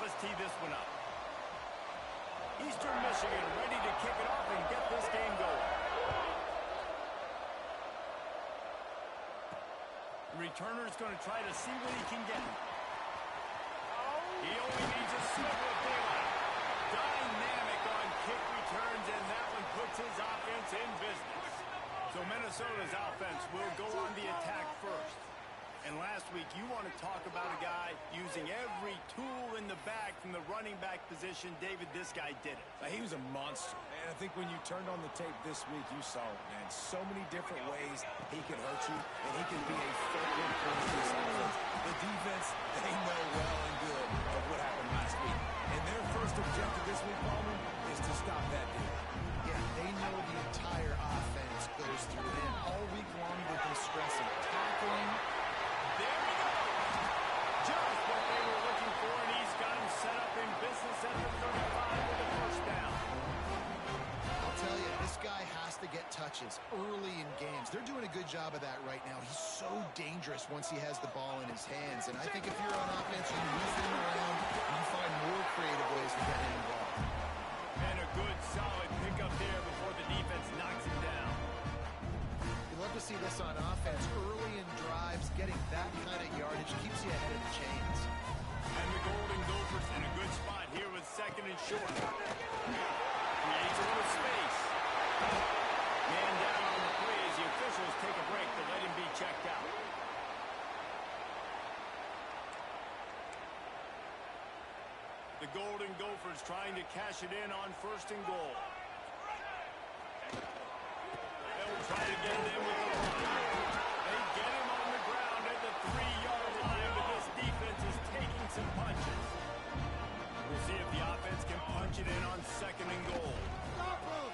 let's tee this one up. Eastern Michigan ready to kick it off and get this game going. The returner's going to try to see what he can get. He only needs a sliver of daylight. Dynamic on kick returns, and that one puts his offense in business. So Minnesota's offense will go on the attack first. And last week, you want to talk about a guy using every tool in the bag from the running back position. David, this guy did it. He was a monster. And I think when you turned on the tape this week, you saw it, man. So many different ways he can hurt you, and he can be a focal point of this offense. The defense, they know well and good of what happened last week. And their first objective this week, Ballman, is to stop that dude. Yeah, they know the entire offense goes through him. All week long, they've been stressing tackling. There we go. Just what they were looking for, and he's got him set up in business at the 35 with the first down. I'll tell you, this guy has to get touches early in games. They're doing a good job of that right now. He's so dangerous once he has the ball in his hands. And I think if you're on offense, you move him around, and you find more creative ways to get him involved. And a good, solid pickup there before the defense knocks him down. You love to see this on offense. Early in drives, getting that kind of yardage keeps you ahead of the chains. And the Golden Gophers in a good spot here with second and short. Creates a little space. Man down on the 3 as the officials take a break to let him be checked out. The Golden Gophers trying to cash it in on first and goal. They'll try to get it in with the run. They get him on the ground at the 3-yard line, but this defense is taking some punches. We'll see if the offense can punch it in on second and goal.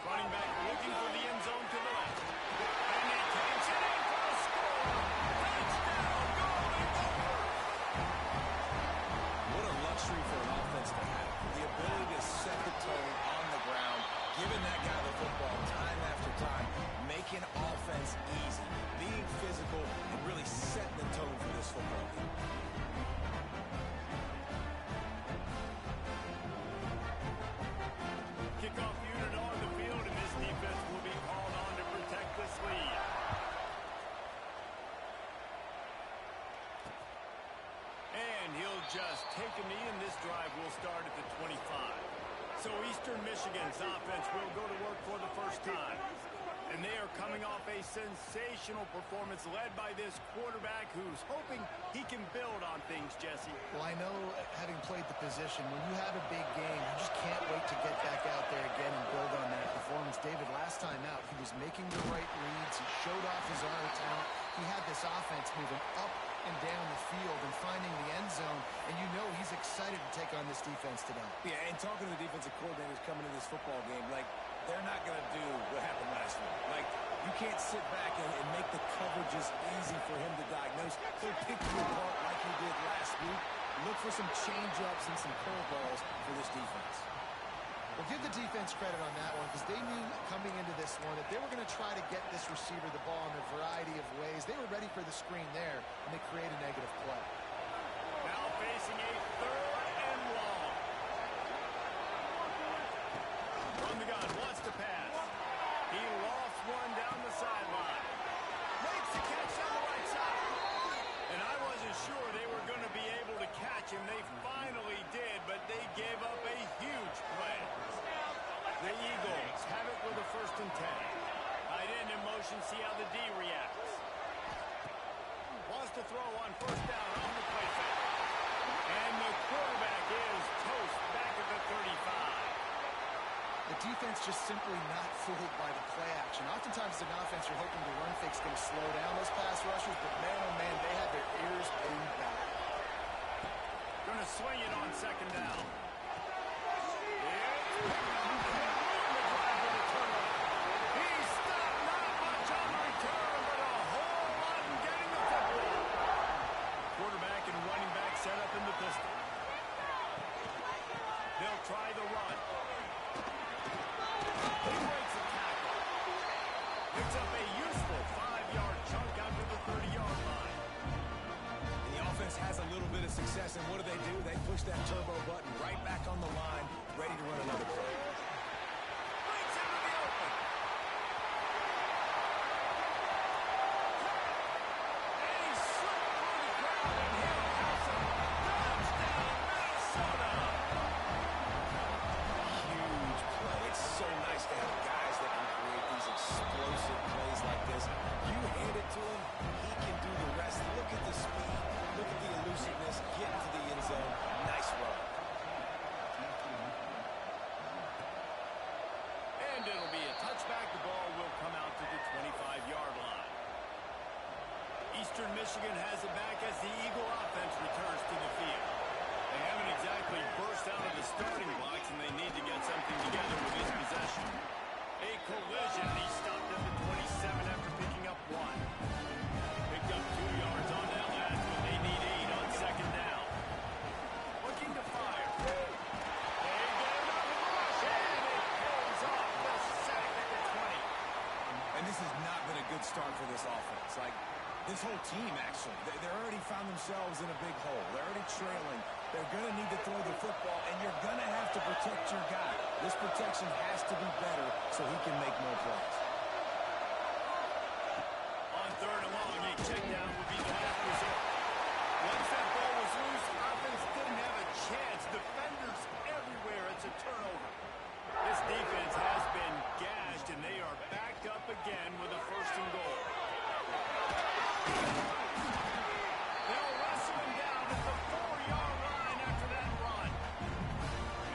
Running back looking for the end zone to the left. And he takes it in for a score. Touchdown, Golden Gophers! What a luxury for an offense to have. The ability to set the tone on the ground, giving that guy the football time after time, making offense easy, being physical, and really setting the tone for this football game. Kickoff unit on the field, and this defense will be called on to protect this lead. And he'll just take a knee, and this drive will start at the 25. So Eastern Michigan's offense will go to work for the first time. And they are coming off a sensational performance led by this quarterback who's hoping he can build on things, Jesse. Well, I know, having played the position, when you have a big game, you just can't wait to get back out there again and build on that performance. David, last time out, he was making the right reads. He showed off his arm talent. He had this offense moving up and down the field and finding the end zone, and you know he's excited to take on this defense today. Yeah, and talking to the defensive coordinators coming to this football game, like, they're not going to do what happened last week. Like, you can't sit back and make the coverages easy for him to diagnose. He'll pick you apart like he did last week. Look for some change-ups and some curveballs for this defense. Well, give the defense credit on that one, because they knew coming into this one that they were going to try to get this receiver the ball in a variety of ways. They were ready for the screen there, and they create a negative play. Now facing a third and long. From the gun, wants to pass. He lost one down the sideline. Makes the catch on the right side. And I wasn't sure they were going to be able to catch him. They finally did, but they gave up a huge play. The Eagles have it with a 1st and 10. Tight end in motion, see how the D reacts. Wants to throw on first down on the play fake. And the quarterback is toast back at the 35. The defense just simply not fooled by the play action. Oftentimes, as an offense, you're hoping the run fake's going to slow down those pass rushers, but man, oh man, they had their ears pinned back. Going to swing it on second down. He stopped not much on the return, but a whole lot in getting the football. Quarterback and running back set up in the pistol. They'll try the run. He breaks a tackle. Picks up a useful 5-yard chunk out to the 30-yard line. The offense has a little bit of success, and what do? They put push that turbo button right back on the line, ready to run another play. Breaks into the open. And he slipped through the crowd, and he'll have some touchdown, Minnesota. Huge play. It's so nice to have guys that can create these explosive plays like this. You hand it to him, he can do the rest. Look at the speed. Look at the elusiveness. Get into the end zone. Nice run. And it'll be a touchback. The ball will come out to the 25-yard line. Eastern Michigan has it back as the Eagle offense returns to the field. They haven't exactly burst out of the starting blocks, and they need to get something together with this possession. A collision. He stopped at the 27 after picking up 1. Picked up 2 yards on that last one. They need 8 on second down. Looking to fire. They get it out of the rush, and it pulls off the sack at the 20. And this has not been a good start for this offense. Like, this whole team, actually. They're already found themselves in a big hole. They're already trailing. They're going to need to throw the football, and you're going to have to protect your guy. This protection has to be better so he can make more plays. On third and long, a check down would be the last resort. Once that ball was loose, offense didn't have a chance. Defenders everywhere. It's a turnover. This defense has been gashed, and they are backed up again with a first and goal. They'll wrestle him down at the 4-yard line after that run.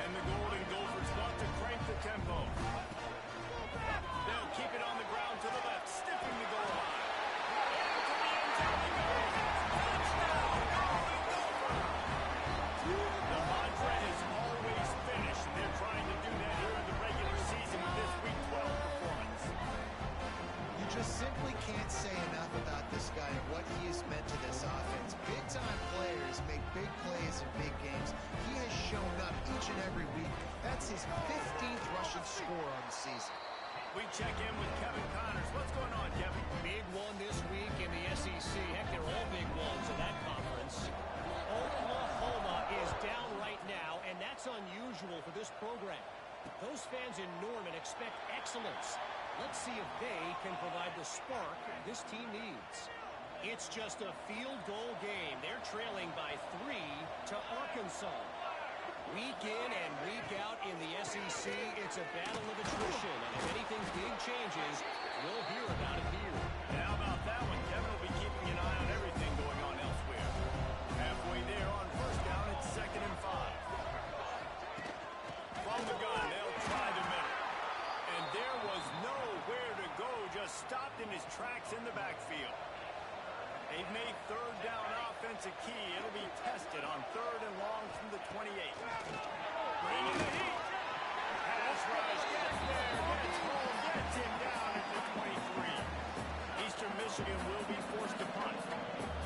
And the Golden Gophers want to crank the tempo. They'll keep it on the ground to the left, stiffing the goal line. Into the end zone he goes. Touchdown, Golden Gophers! The mantra is always finish, and they're trying to do that here in the regular season with this Week 12 performance. You just simply can't say enough about this guy and what he has meant to this offense. Big-time players make big plays in big games. He has shown up each and every week. That's his 15th rushing score on the season. We check in with Kevin Connors. What's going on, Kevin? Big one this week in the SEC. Heck, they're all big ones in that conference. Oklahoma is down right now, and that's unusual for this program. Those fans in Norman expect excellence. Let's see if they can provide the spark this team needs. It's just a field goal game. They're trailing by 3 to Arkansas. Week in and week out in the SEC, it's a battle of attrition. And if anything big changes, we'll hear about it here. And how about that one? Kevin will be keeping an eye on everything going on elsewhere. Halfway there on first down, it's 2nd and 5. From the gun, they'll try the middle. And there was nowhere to go, just stopped in his tracks in the backfield. They've made third down offense a key. It'll be tested on 3rd and long from the 28. Bringing the heat. Pass rush gets there, gets home, gets him down at the 23. Eastern Michigan will be forced to punt.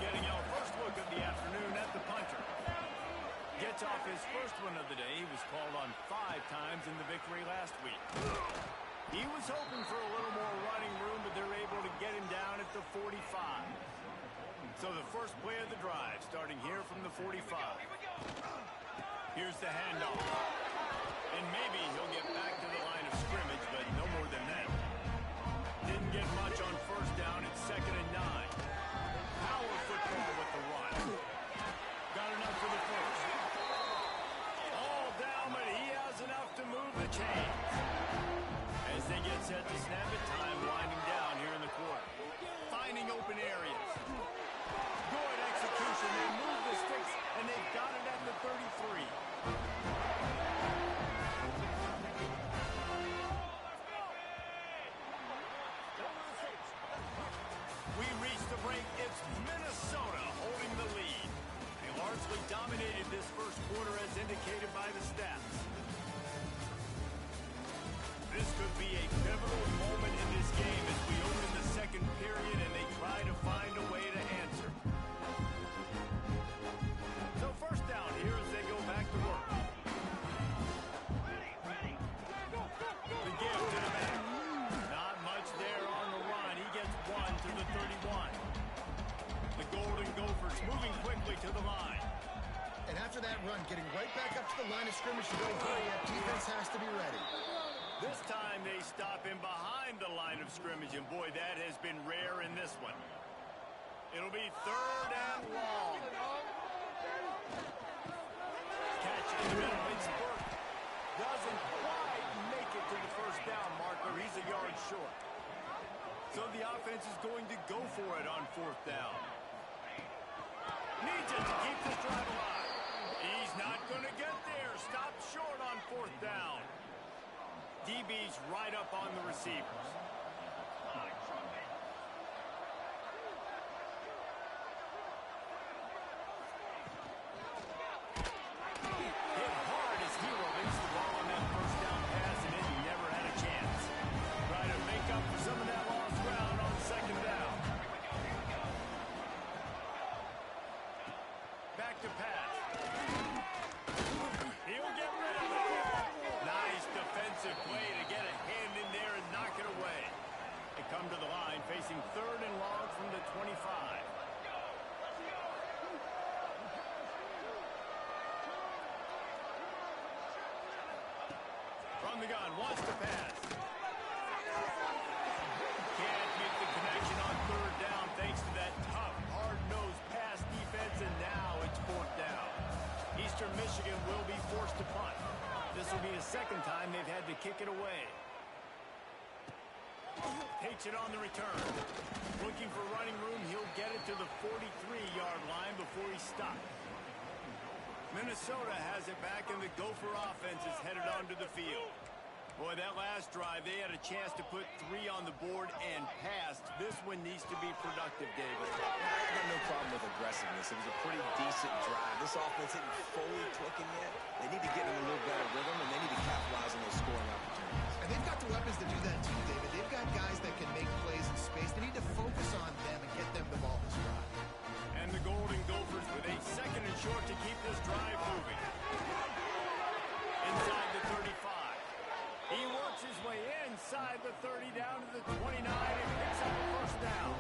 Getting our first look of the afternoon at the punter. Gets off his first one of the day. He was called on 5 times in the victory last week. He was hoping for a little more running room, but they're able to get him down at the 45. So the first play of the drive, starting here from the 45. Here's the handoff. And maybe he'll get back to the line of scrimmage, but no more than that. Didn't get much on first down. It's 2nd and 9. Power football with the run. Got enough for the first. All down, but he has enough to move the chains. As they get set to snap it, time winding down here in the quarter. Finding open areas. Good execution. They move the sticks, and they've got it at the 33. We reach the break. It's Minnesota holding the lead. They largely dominated this first quarter as indicated by the stats. This could be a pivotal moment in this game as we open the second period and they try to find a way to answer. So first down here as they go back to work. The give to the back. Not much there on the run. He gets 1 to the 31. The Golden Gophers moving quickly to the line. And after that that run, getting right back up to the line of scrimmage to go hurry up. Defense has to be ready. This time they stop him behind the line of scrimmage, and boy, that has been rare in this one. It'll be 3rd and long. Catch in the middle. It's Burke. Doesn't quite make it to the first down marker. He's a yard short. So the offense is going to go for it on 4th down. Needs it to keep this drive alive. He's not going to get there. Stopped short on 4th down. DB's right up on the receivers. Hit hard as he released the ball on that first down pass, and then he never had a chance. Try to make up for some of that lost ground on 2nd down. Back to pass. He'll get rid of it. Nice defensive play to get a hand in there and knock it away. They come to the line facing 3rd and long from the 25. From the gun, wants to pass. Can't make the connection on 3rd down thanks to that tough, hard-nosed pass defense, and now it's 4th down. Eastern Michigan will be forced to punt. This will be the 2nd time they've had to kick it away. Takes it on the return. Looking for running room, he'll get it to the 43-yard line before he's stopped. Minnesota has it back, and the Gopher offense is headed onto the field. Boy, that last drive, they had a chance to put 3 on the board and passed. This one needs to be productive, David. I've got no problem with aggressiveness. It was a pretty decent drive. This offense isn't fully clicking yet. They need to get in a little better rhythm, and they need to capitalize on those scoring opportunities. And they've got the weapons to do that too, David. They've got guys that can make plays in space. They need to focus on them and get them the ball this drive. And the Golden Gophers with a 2nd and short to keep this drive moving. Inside the 35. He works his way inside the 30 down to the 29 and picks up a first down.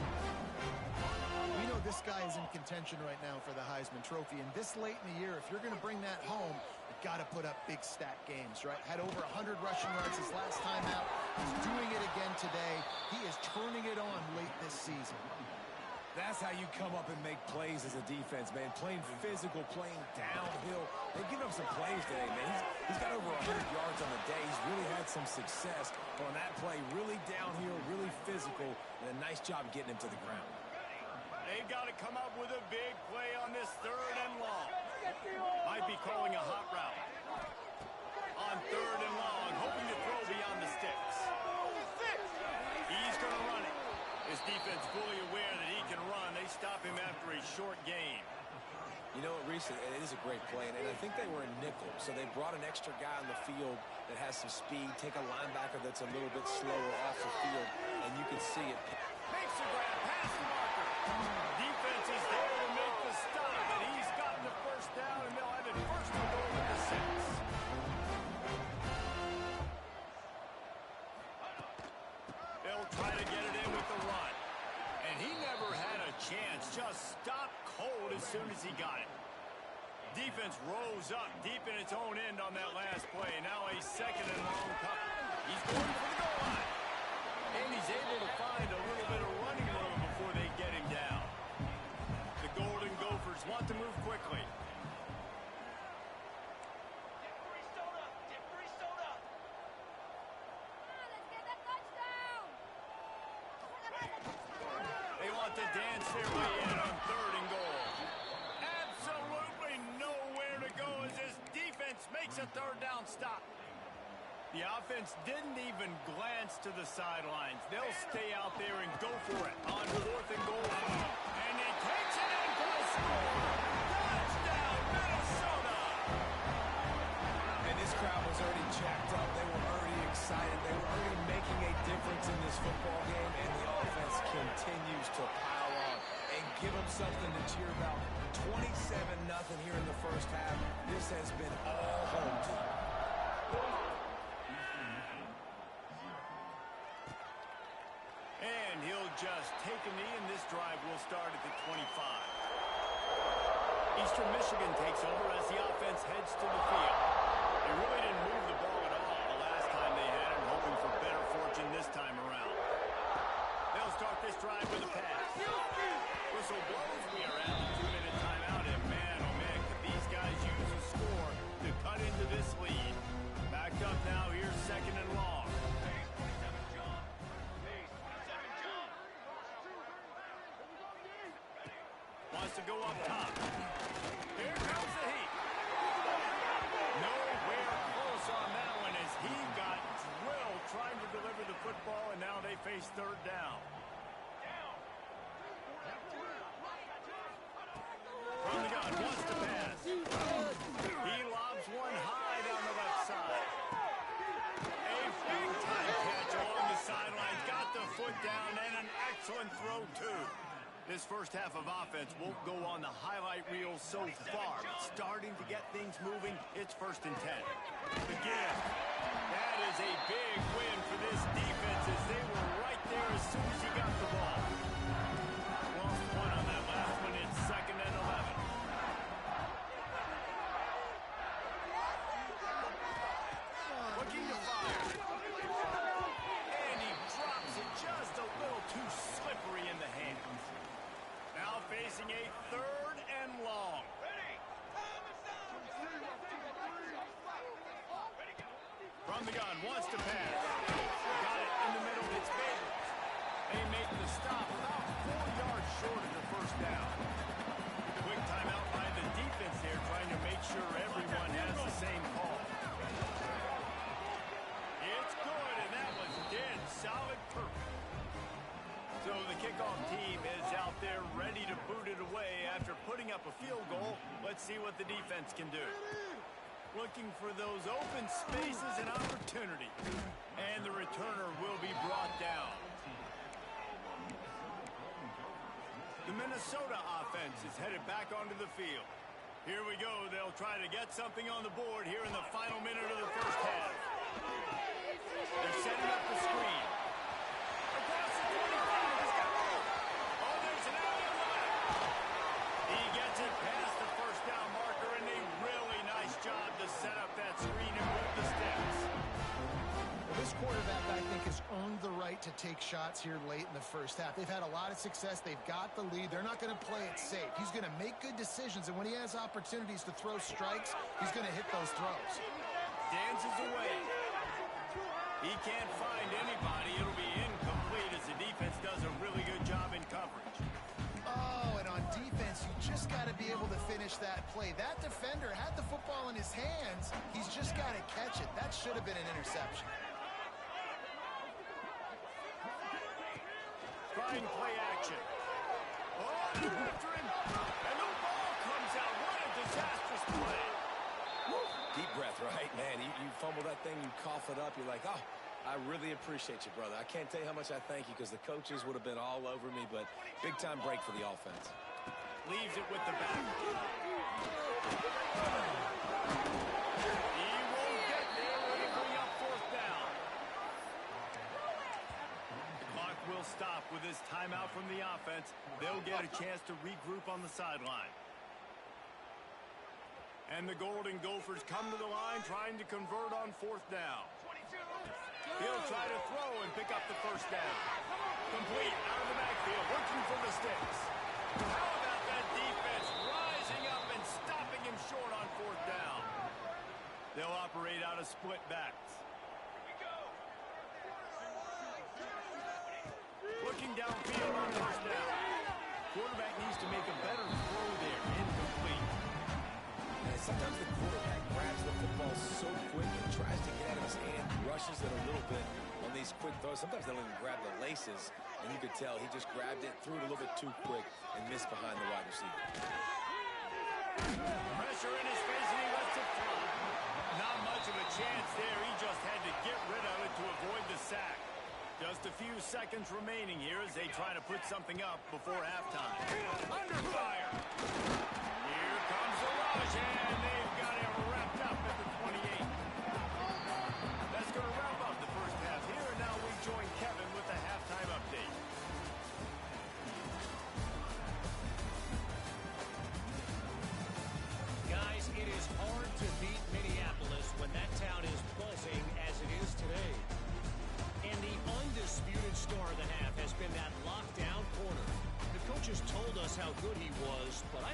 We know this guy is in contention right now for the Heisman Trophy, and this late in the year, if you're going to bring that home, you've got to put up big stat games, right? Had over 100 rushing yards his last time out. He's doing it again today. He is turning it on late this season. That's how you come up and make plays as a defense, man. Playing physical, playing downhill. They've given up some plays today, man. He's got over 100 yards on the day. He's really had some success on that play. Really downhill, really physical, and a nice job getting him to the ground. They've got to come up with a big play on this 3rd and long. Might be calling a hot route. On 3rd and long, hoping to throw beyond the sticks. He's going to run it. His defense fully aware that he can run. They stop him after a short gain. You know what, Reese, it is a great play, and I think they were in nickel, so they brought an extra guy on the field that has some speed, take a linebacker that's a little bit slower off the field, and you can see it. Makes the grab, past the marker. Defense is there to make the stop, and he's gotten the first down, and they'll have it 1st and goal at the 6. They'll try to get it in with the run. And he never had a chance, just stopped cold as soon as he got it. Defense rose up deep in its own end on that last play. Now a 2nd and long couple. He's going for the goal line. And he's able to find a little bit of running room before they get him down. The Golden Gophers want to move quickly. They want to dance their way in on 3rd and goal. Absolutely nowhere to go as this defense makes a 3rd down stop. The offense didn't even glance to the sidelines. They'll stay out there and go for it on 4th and goal. And he takes it in for the score. Touchdown, Minnesota! And this crowd was already jacked up. They were already excited. They were already making a difference in this football game, and the offense continues to pile on and give them something to cheer about. 27-0 here in the first half. This has been all home team. And he'll just take a knee, and this drive will start at the 25. Eastern Michigan takes over as the offense heads to the field. They really didn't move the ball at all the last time they had it, hoping for better fortune this time around. They'll start this drive with a pass. Whistle blows. We are at the 2-minute timeout, and man, oh man, could these guys use a score to cut into this lead. Backed up now, here's second and long. Wants to go up top. Here comes the heat. Nowhere close on that one as he got drilled trying to deliver the football, and now they face third down. From the gun, wants to pass. He lobs one high down the left side. A big-time catch along the sidelines. Got the foot down, and an excellent throw, too. This first half of offense won't go on the highlight reel so far. Starting to get things moving. It's 1st and 10. Again, that is a big win for this defense as they were right there as soon as he got the ball. Lost one on that last one. It's 2nd and 11. Looking to fire. And he drops it just a little too slippery in the hands. Now facing a 3rd and long. From the gun, wants to pass. Got it in the middle, it's Baylor. They make the stop about 4 yards short of the first down. Quick timeout by the defense here, trying to make sure everyone has the same call. It's good, and that was dead solid perfect. So the kickoff team is out there ready to boot it away after putting up a field goal. Let's see what the defense can do. Looking for those open spaces and opportunity. And the returner will be brought down. The Minnesota offense is headed back onto the field. Here we go. They'll try to get something on the board here in the final minute of the first half. They're setting up the screen. Across the 25. He's got room. Oh, there's an alley on the back. He gets it past the first down marker, and a really nice job to set up that screen and move the sticks. Well, this quarterback, I think, has earned the right to take shots here late in the first half. They've had a lot of success. They've got the lead. They're not going to play it safe. He's going to make good decisions, and when he has opportunities to throw strikes, he's going to hit those throws. Dances away. He can't find anybody. It'll be incomplete as the defense does a really good job in coverage. Oh, and on defense, you just got to be able to finish that play. That defender had the football in his hands. He's just got to catch it. That should have been an interception. Trying play action. Oh, they're after him. And the ball comes out. What a disastrous play. Deep breath, right? Man, you fumble that thing, you cough it up, you're like, oh, I really appreciate you, brother. I can't tell you how much I thank you because the coaches would have been all over me, but big-time break for the offense. Leaves it with the back. He won't get there. It'll bring up 4th down. The clock will stop with this timeout from the offense. They'll get a chance to regroup on the sideline. And the Golden Gophers come to the line trying to convert on 4th down. He'll try to throw and pick up the first down. Complete out of the backfield, looking for the sticks. How about that defense rising up and stopping him short on 4th down? They'll operate out of split backs. Looking downfield on 1st down. Quarterback needs to make a better throw there. Incomplete. Sometimes the quarterback grabs the football so quick and tries to get out of his hand, rushes it a little bit on these quick throws. Sometimes they don't even grab the laces, and you could tell he just grabbed it, threw it a little bit too quick, and missed behind the wide receiver. Pressure in his face, and he lets it fly. Not much of a chance there. He just had to get rid of it to avoid the sack. Just a few seconds remaining here as they try to put something up before halftime. Under fire. Here comes the rush, and they've got him wrapped up at the 28. That's going to wrap up the first half here, and now we join Kevin with the halftime update.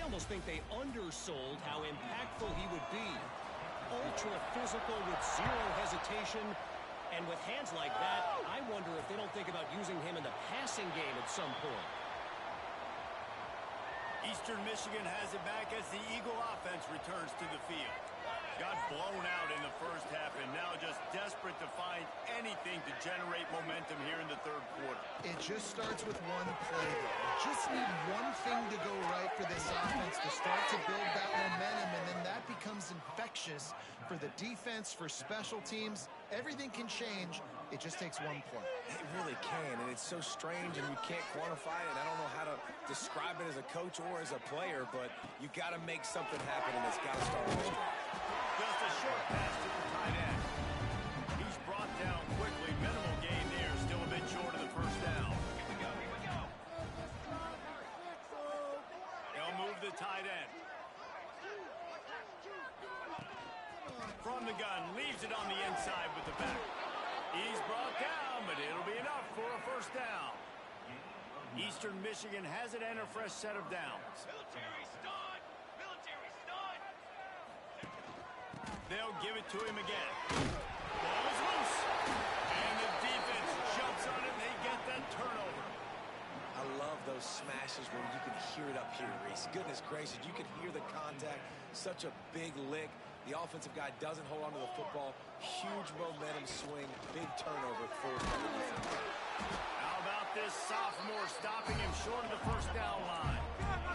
almost think they undersold how impactful he would be. Ultra physical with zero hesitation. And with hands like that, I wonder if they don't think about using him in the passing game at some point. Eastern Michigan has it back as the Eagle offense returns to the field. Got blown out in the first half and now just desperate to find anything to generate momentum here in the third quarter. It just starts with one play. You just need one thing to go right for this offense to start to build that momentum, and then that becomes infectious for the defense, for special teams. Everything can change. It just takes one play. It really can, and it's so strange, and you can't quantify it. I don't know how to describe it as a coach or as a player, but you got to make something happen, and it's got to start with strength. Just a short pass to the tight end. He's brought down quickly. Minimal gain there. Still a bit short of the first down. Here we go. They'll move the tight end. From the gun, leaves it on the inside with the back. He's brought down, but it'll be enough for a first down. Eastern Michigan has it and a fresh set of downs. Military stud! Military stud! They'll give it to him again. Ball is loose. And the defense jumps on it. They get that turnover. I love those smashes where you can hear it up here, Reese. Goodness gracious, you can hear the contact. Such a big lick. The offensive guy doesn't hold on to the football. Huge momentum swing. Big turnover for the defense. How about this sophomore stopping him short of the first down line?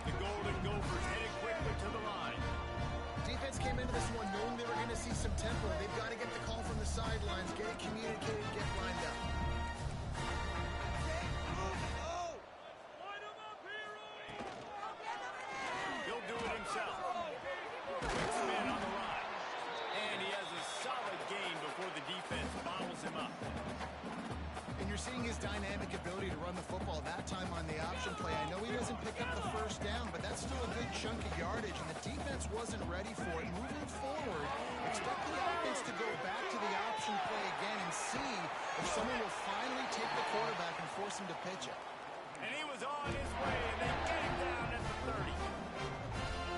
The Golden Gophers headed quickly to the line. Defense came into this one knowing they were going to see some tempo. They've got to get the call from the sidelines, get it communicated, get lined up. He'll do it himself. Quick spin on the line. And he has a solid gain before the defense bottles him up. And you're seeing his dynamic ability to run the football that time on the option play. I know he doesn't pick up the first down, but that's still a good chunk of yardage, and the defense wasn't ready for it. Moving forward, expect the offense to go back to the option play again and see if someone will finally take the quarterback and force him to pitch it. And he was on his way, and they get him down at the 30.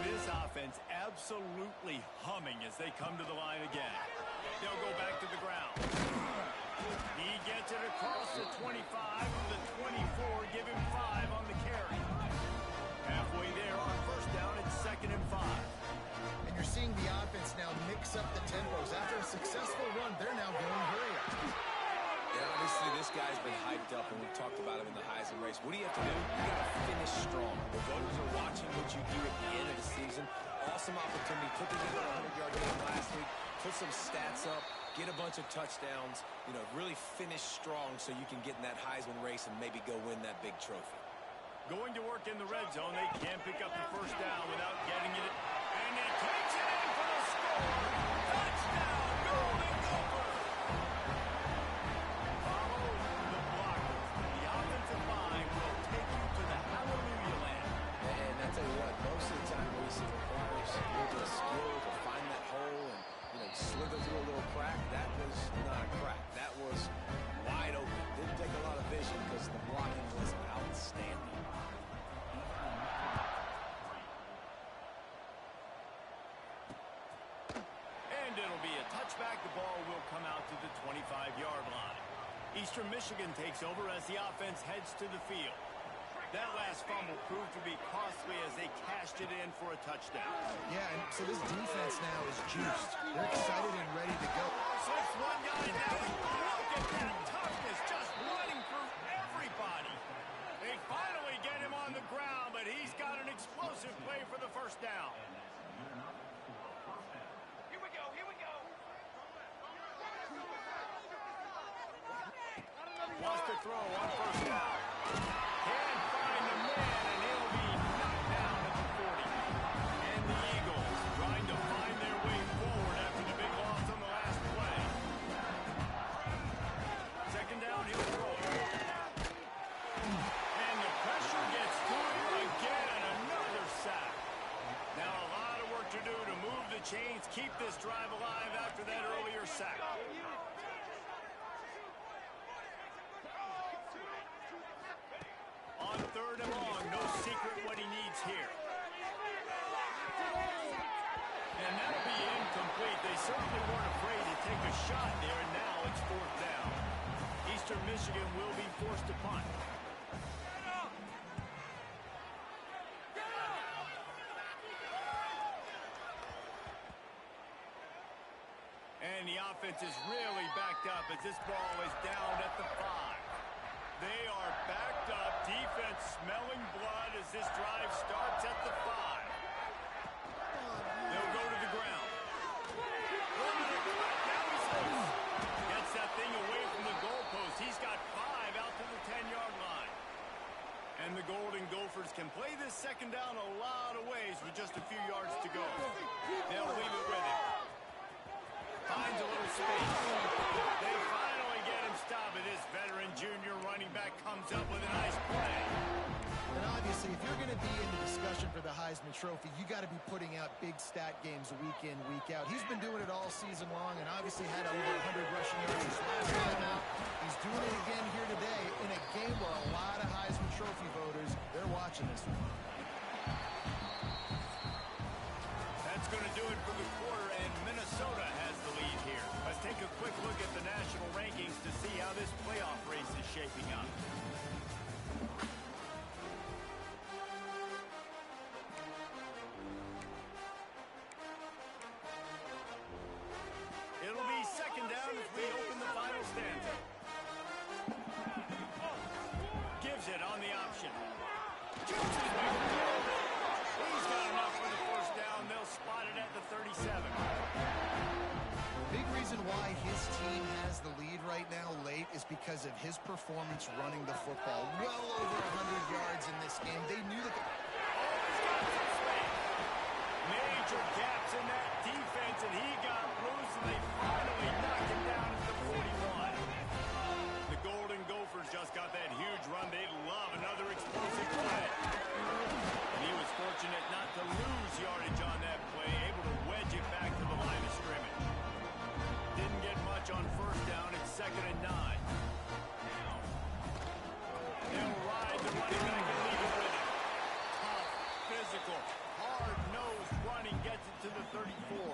This offense absolutely humming as they come to the line again. They'll go back to the ground. He gets it across the 25 to the 24. Give him 5 on the carry. Halfway there on first down, it's 2nd and 5. And you're seeing the offense now mix up the tempos. After a successful run, they're now going hurry up. Yeah, obviously this guy's been hyped up, and we've talked about him in the Heisman race. What do you have to do? You got to finish strong. The voters are watching what you do at the end of the season. Awesome opportunity. Put together a 100-yard game last week. Put some stats up. Get a bunch of touchdowns. You know, really finish strong so you can get in that Heisman race and maybe go win that big trophy. Going to work in the red zone. They can't pick up the first down without getting it. And it takes it in for the score. Touchdown, Golden Gophers. Follow the blocker. The offensive line will take you to the hallelujah land. And I tell you what, most of the time, Reese, it requires a little bit of skill to find that hole and, you know, slither through a little crack. That was not a crack. That was wide open. Didn't take a lot of vision because the blocking was outstanding. And it'll be a touchback. The ball will come out to the 25-yard line. Eastern Michigan takes over as the offense heads to the field. That last fumble proved to be costly as they cashed it in for a touchdown. Yeah, and so this defense now is juiced. They're excited and ready to go. Slips one guy down. Look at that toughness just running through everybody. They finally get him on the ground, but he's got an explosive play for the first down. Here we go. Wants to throw on first down. Can't find the man, and he'll be knocked down at the 40. And the Eagles trying to find their way forward after the big loss on the last play. 2nd down, he'll throw. And the pressure gets to him again, and another sack. Now a lot of work to do to move the chains, keep this drive alive after that earlier sack. On 3rd and long, no secret what he needs here. And that'll be incomplete. They certainly weren't afraid to take a shot there, and now it's fourth down. Eastern Michigan will be forced to punt. And the offense is really backed up as this ball is down at the 5. They are backed up. Defense smelling blood as this drive starts at the 5. They'll go to the ground. Now he's loose. Gets that thing away from the goalpost. He's got 5 out to the 10-yard line. And the Golden Gophers can play this second down a lot of ways with just a few yards to go. They'll leave it with him. Finds a little space. They finally get him stopped. This veteran junior running back comes up with a nice play. And obviously, if you're going to be in the discussion for the Heisman Trophy, you got to be putting out big stat games week in, week out. He's been doing it all season long and obviously had over 100 rushing yards his last time out. He's doing it again here today in a game where a lot of Heisman Trophy voters, they're watching this one. That's going to do it for the quarter, and Minnesota has the lead here. Let's take a quick look at the national rankings to see how this playoff race is shaping up. It'll be second down as we open the final stanza. Gives it on the option. He's got enough for the first down. They'll spot it at the 37. Big reason why his team has the lead right now late is because of his performance running the football. Well over 100 yards in this game. They knew that. Major gaps in that defense, and he got loose, and they finally knocked him down at the 41. The Golden Gophers just got that huge run. They love another explosive play. And he was fortunate not to lose yardage on that play, able to wedge it back to the line of scrimmage. Didn't get much on first down. It's 2nd and 9. They'll ride the running back and leave it with him. Tough, physical, hard-nosed running gets it to the 34.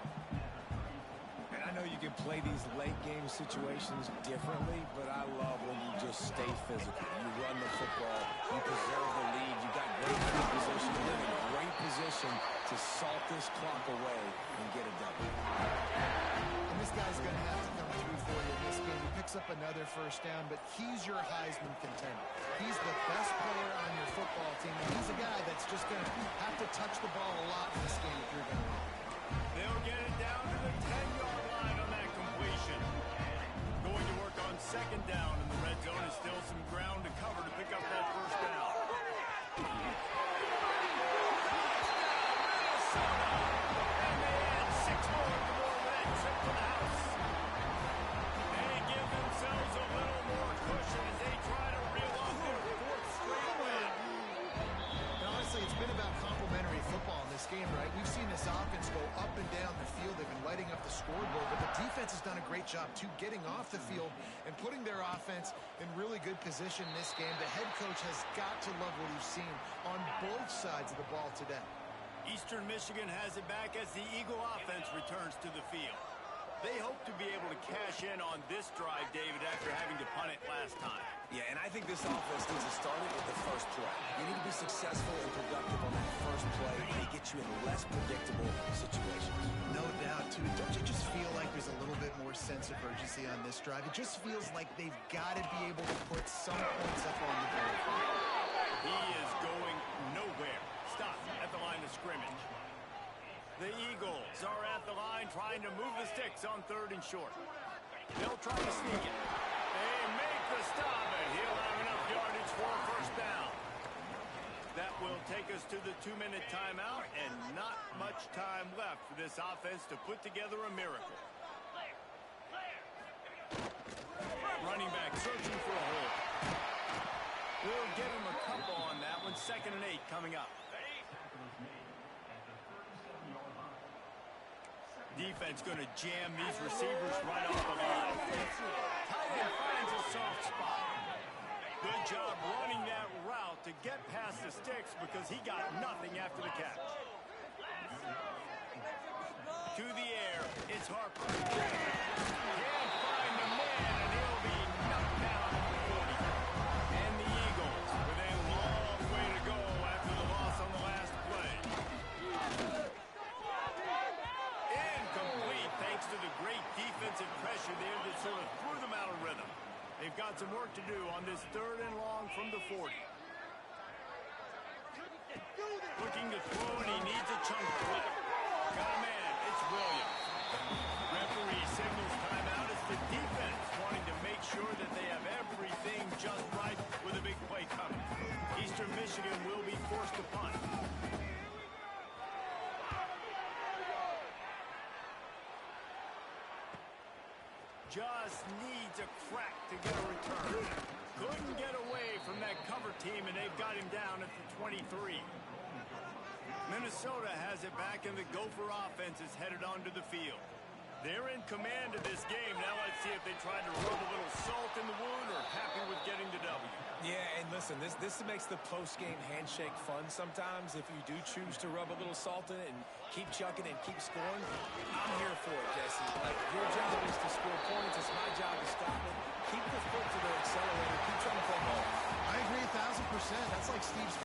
And I know you can play these late game situations differently, but I love when you just stay physical. You run the football, you preserve the lead, you got great field position, you're in a great position to salt this clock away and get it done. And this guy's going to have to come through for you in this game. He picks up another first down, but he's your Heisman contender. He's the best player on your football team, and he's a guy that's just going to have to touch the ball a lot in this game if you're going to win. They'll get it down to the 10-yard line on that completion. Going to work on second down, and the red zone is still some ground to cover to pick up that first down. Minnesota! And they add 6 more to go with that trip to the house. They give themselves a little more cushion as they try to reel off their 4th straight win. And honestly, it's been about complementary football in this game, right? We've seen this offense go up and down the field. They've been lighting up the scoreboard, but the defense has done a great job, too, getting off the field and putting their offense in really good position in this game. The head coach has got to love what he's seen on both sides of the ball today. Eastern Michigan has it back as the Eagle offense returns to the field. They hope to be able to cash in on this drive, David, after having to punt it last time. Yeah, and I think this offense needs to start it with the first play. You need to be successful and productive on that first play. They get you in less predictable situations. No doubt, too. Don't you just feel like there's a little bit more sense of urgency on this drive? It just feels like they've got to be able to put some points up on the board. He is going nowhere. Stop at the line of scrimmage. The Eagles are at the line trying to move the sticks on 3rd and short. They'll try to sneak it. They make the stop, and he'll have enough yardage for a first down. That will take us to the 2-minute timeout, and not much time left for this offense to put together a miracle. Running back searching for a hole. We'll give him a couple on that one. 2nd and 8 coming up. Defense going to jam these receivers right off the line. Tight end finds a soft spot. Good job running that route to get past the sticks because he got nothing after the catch. to the air. It's Harper. Can't find the man, and he'll be knocked down at the 40. And the Eagles with a long way to go after the loss on the last play. Incomplete thanks to the great defensive pressure there that sort of threw them out of rhythm. They've got some work to do on this 3rd and long from the 40. Looking to throw, and he needs a chunk play. Got a man. It's Williams. Referee signals timeout. It's the defense wanting to make sure that they have everything just right with a big play coming. Eastern Michigan will be forced to punt. Just needs a crack to get a return. Couldn't get away from that cover team, and they've got him down at the 23. Minnesota has it back, and the Gopher offense is headed onto the field. They're in command of this game. Now let's see if they try to rub a little salt in the wound or happy with getting the W. Yeah, and listen, this makes the post-game handshake fun sometimes. If you do choose to rub a little salt in it and keep chucking and keep scoring, I'm here for it, Jesse. Like, your job is to score points. It's my job to stop it. Keep the foot to the accelerator. Keep trying to play ball. I agree 1,000%. That's like Steve's